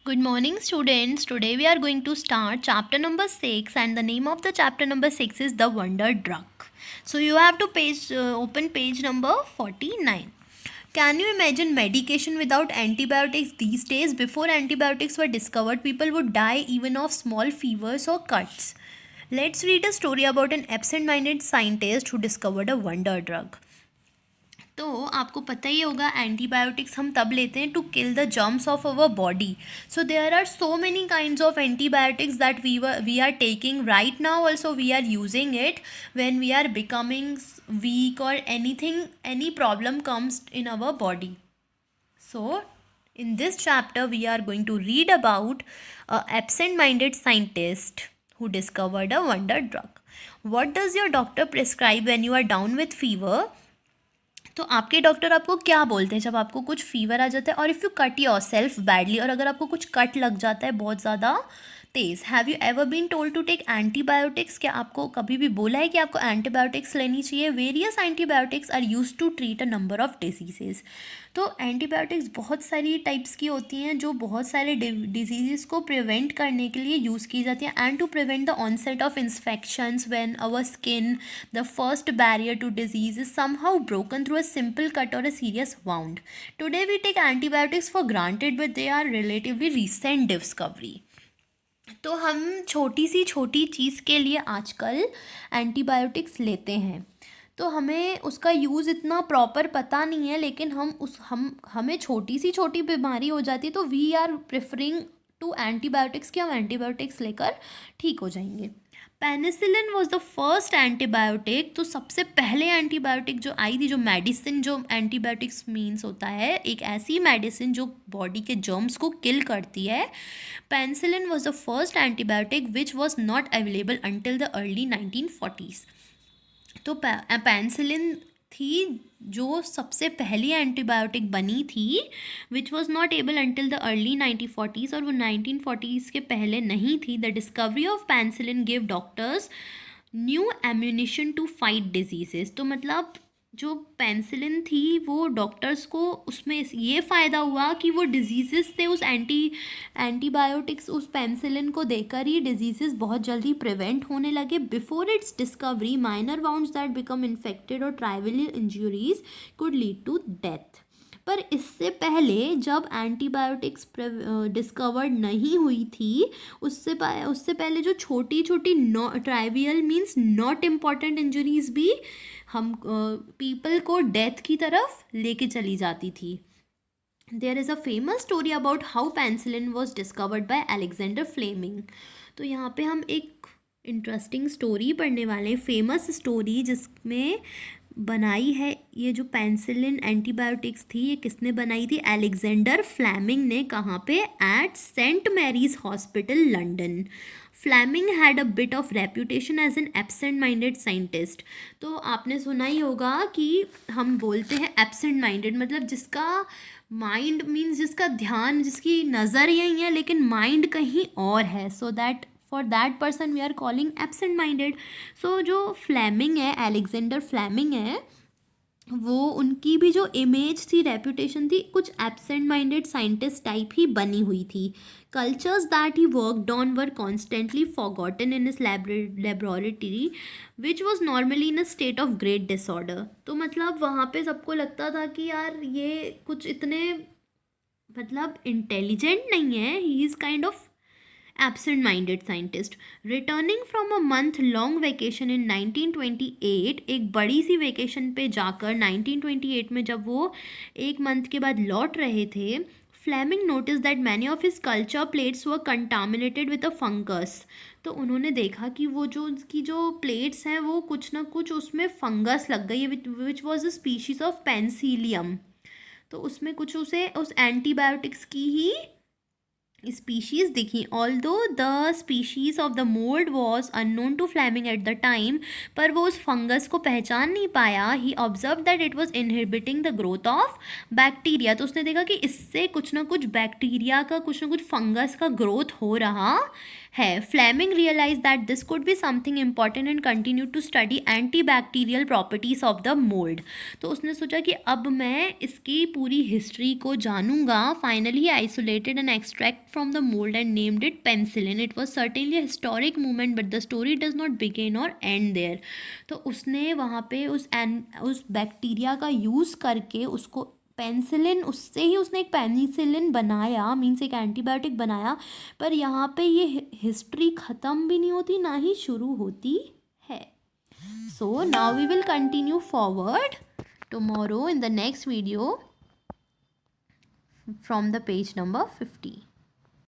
Good morning, students. Today we are going to start chapter number 6, and the name of the chapter number 6 is The Wonder Drug. So you have to open page number 49. Can you imagine medication without antibiotics these days? Before antibiotics were discovered, people would die even of small fevers or cuts. Let's read a story about an absent-minded scientist who discovered a wonder drug. तो आपको पता ही होगा antibiotics हम तब लेते हैं to kill the germs of our body. So there are so many kinds of antibiotics that we are taking right now. Also we are using it when we are becoming weak और any problem comes in our body. So in this chapter we are going to read about a absent-minded scientist who discovered a wonder drug. What does your doctor prescribe when you are down with fever? तो आपके doctor आपको क्या बोलते हैं जब आपको कुछ fever आ जाता है और if you cut your self badly, और अगर आपको कुछ कट लग जाता है बहुत ज़्यादा तेज़. Have you ever been told to take antibiotics? क्या आपको कभी भी बोला है कि आपको एंटीबायोटिक्स लेनी चाहिए? Various antibiotics are use to treat a number of diseases. तो एंटीबायोटिक्स बहुत सारी टाइप्स की होती हैं जो बहुत सारे डिजीज़ को प्रिवेंट करने के लिए यूज़ की जाती हैं and to prevent the onset of infections when our skin the first barrier to disease is somehow broken through a simple cut और a serious wound. Today we take antibiotics for granted but they are relatively recent discovery. तो हम छोटी चीज़ के लिए आजकल antibiotics लेते हैं. तो हमें उसका यूज़ इतना प्रॉपर पता नहीं है, लेकिन हमें छोटी बीमारी हो जाती है तो we are preferring to antibiotics कि हम एंटीबायोटिक्स लेकर ठीक हो जाएंगे. Penicillin was the first antibiotic. तो सबसे पहले एंटीबायोटिक जो आई थी, जो मेडिसिन, जो एंटीबायोटिक्स मीन्स होता है एक ऐसी मेडिसिन जो बॉडी के जर्म्स को किल करती है. Penicillin was the first antibiotic which was not available until the early 1940s. तो पेनिसिलिन थी जो सबसे पहली एंटीबायोटिक बनी थी which was not able until the early 1940s, और वो 1940s के पहले नहीं थी. The discovery of penicillin give doctors new ammunition to fight diseases. तो मतलब जो पेनिसिलिन थी वो डॉक्टर्स को उसमें ये फ़ायदा हुआ कि वो डिजीज़ेस थे उस एंटीबायोटिक्स उस पेनिसिलिन को देकर ही डिजीज़ेस बहुत जल्दी प्रिवेंट होने लगे. Before its discovery minor wounds that become infected और trivial injuries could lead to death. पर इससे पहले जब एंटीबायोटिक्स डिस्कवर्ड नहीं हुई थी, उससे पहले जो छोटी trivial means not important injuries भी हम पीपल को डेथ की तरफ लेके चली जाती थी. There is a famous story about how penicillin was discovered by Alexander Fleming. तो यहाँ पे हम एक इंटरेस्टिंग स्टोरी पढ़ने वाले हैं, फेमस स्टोरी जिसमें बनाई है ये जो पेनिसिलिन एंटीबायोटिक्स थी, ये किसने बनाई थी? अलेक्जेंडर फ्लेमिंग ने. कहाँ पे? At Saint Mary's hospital, London. Fleming had a bit of reputation as an absent minded scientist. तो आपने सुना ही होगा कि हम बोलते हैं एब्सेंट माइंडेड, मतलब जिसका माइंड मीन्स जिसका ध्यान, जिसकी नज़र यही है लेकिन माइंड कहीं और है. So that for that person we are calling absent minded. So जो फ्लेमिंग है, अलेक्जेंडर फ्लेमिंग है, वो उनकी भी जो इमेज थी, रेप्यूटेशन थी, कुछ एब्सेंट माइंडेड साइंटिस्ट टाइप ही बनी हुई थी. Cultures that he worked on were constantly forgotten in his laboratory which was normally in a state of great disorder. तो मतलब वहाँ पे सबको लगता था कि यार ये कुछ इतने मतलब इंटेलिजेंट नहीं है, he is kind of absent-minded scientist. Returning from a month-long vacation in 1928, एक बड़ी सी वेकेशन पे जाकर 1928 में जब वो एक मंथ के बाद लौट रहे थे, Fleming noticed that many of his culture plates were contaminated with a fungus. तो उन्होंने देखा कि वो जो उसकी जो प्लेट्स हैं वो कुछ ना कुछ उसमें फंगस लग गई है which was a species of penicillium. तो उसमें कुछ उसे उस एंटीबायोटिक्स की ही स्पीशीज़ दिखी. Although the species of the mould was unknown to Fleming at the time, पर वो उस फंगस को पहचान नहीं पाया. He observe that it was inhibiting the growth of bacteria. तो उसने देखा कि इससे कुछ ना कुछ बैक्टीरिया का, कुछ ना कुछ फंगस का ग्रोथ हो रहा है. Fleming realise that this could be something important and continue to study anti bacterial properties of the mould. तो उसने सोचा कि अब मैं इसकी पूरी हिस्ट्री को जानूंगा. Finally isolated and extract from the mold and named it penicillin. It was certainly a historic moment, but the story does not begin or end there. तो उसने वहाँ पे उस बैक्टीरिया का यूज़ करके उसको पेनिसिलिन, उससे ही उसने एक पेनिसिलिन बनाया, मीन्स एक एंटीबायोटिक बनाया. पर यहाँ पे ये हिस्ट्री ख़त्म भी नहीं होती, ना ही शुरू होती है. So now we will continue forward tomorrow in the next video from the page number 50.